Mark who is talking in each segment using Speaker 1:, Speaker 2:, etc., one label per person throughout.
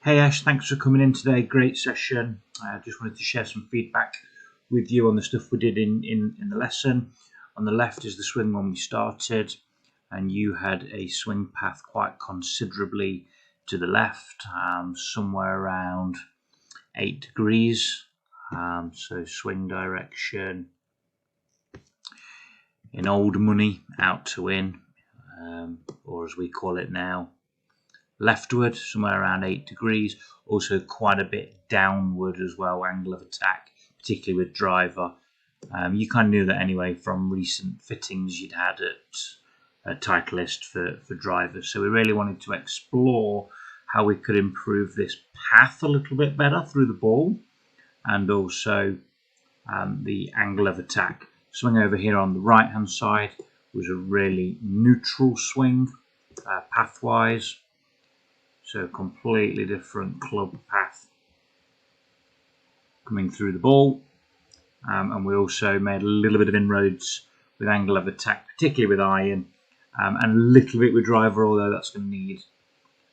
Speaker 1: Hey Ash, thanks for coming in today. Great session. I just wanted to share some feedback with you on the stuff we did in the lesson. On the left is the swing when we started, and you had a swing path quite considerably to the left, somewhere around 8 degrees. So swing direction in old money, out to in, or as we call it now, leftward, somewhere around 8 degrees, also quite a bit downward as well, angle of attack, particularly with driver. You kind of knew that anyway from recent fittings you'd had at Titleist for drivers. So we really wanted to explore how we could improve this path a little bit better through the ball, and also the angle of attack. Swing over here on the right hand side was a really neutral swing pathwise. So completely different club path coming through the ball. And we also made a little bit of inroads with angle of attack, particularly with iron, and a little bit with driver, although that's going to need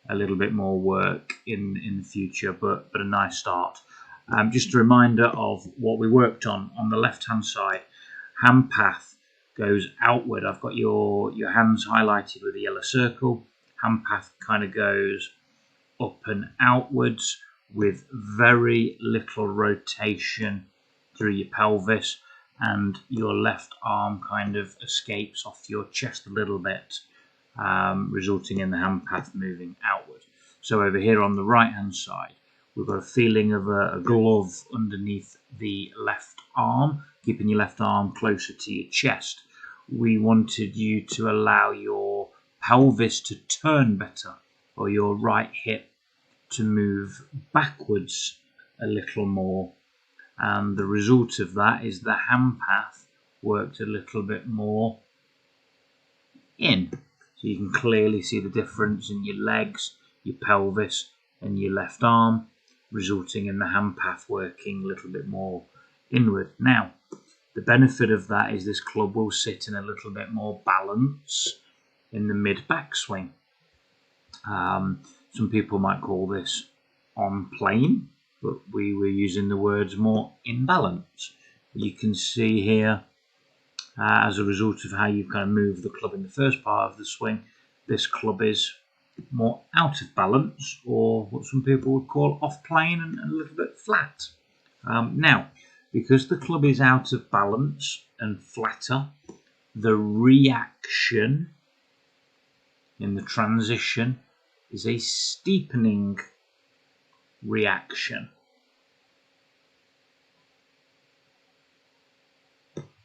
Speaker 1: a little bit more work in the future, but a nice start. Just a reminder of what we worked on the left-hand side. Hand path goes outward. I've got your hands highlighted with a yellow circle. Hand path kind of goes up and outwards with very little rotation through your pelvis, and your left arm kind of escapes off your chest a little bit, resulting in the hand path moving outward. So over here on the right hand side, we've got a feeling of a glove underneath the left arm, keeping your left arm closer to your chest. We wanted you to allow your pelvis to turn better, or your right hip to move backwards a little more, and the result of that is the hand path worked a little bit more in. So you can clearly see the difference in your legs, your pelvis and your left arm, resulting in the hand path working a little bit more inward. Now, the benefit of that is this club will sit in a little bit more balance in the mid backswing. Some people might call this on plane, but we were using the words more in balance. You can see here, as a result of how you've kind of moved the club in the first part of the swing, this club is more out of balance, or what some people would call off plane and a little bit flat. Now, because the club is out of balance and flatter, the reaction in the transition is a steepening reaction.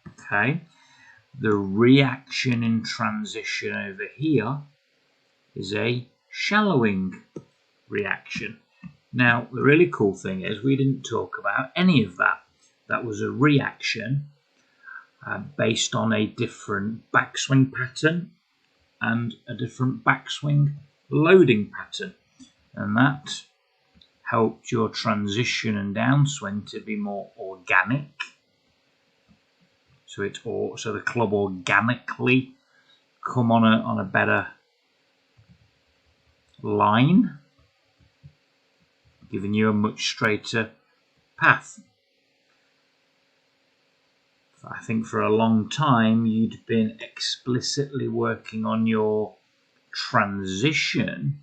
Speaker 1: Okay, the reaction in transition over here is a shallowing reaction. Now, the really cool thing is we didn't talk about any of that. That was a reaction based on a different backswing pattern and a different backswing loading pattern, and that helped your transition and downswing to be more organic. So the club organically come on a better line, giving you a much straighter path. I think for a long time you'd been explicitly working on your transition,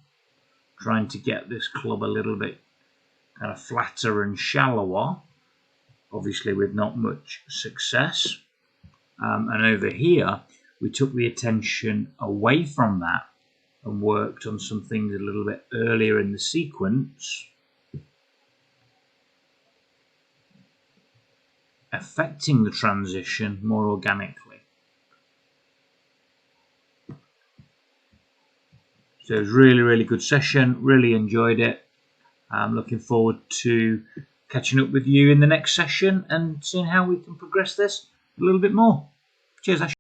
Speaker 1: trying to get this club a little bit kind of flatter and shallower, obviously with not much success. And over here we took the attention away from that and worked on some things a little bit earlier in the sequence, affecting the transition more organically. So it was really, really good session. Really enjoyed it. I'm looking forward to catching up with you in the next session and seeing how we can progress this a little bit more. Cheers, Ash.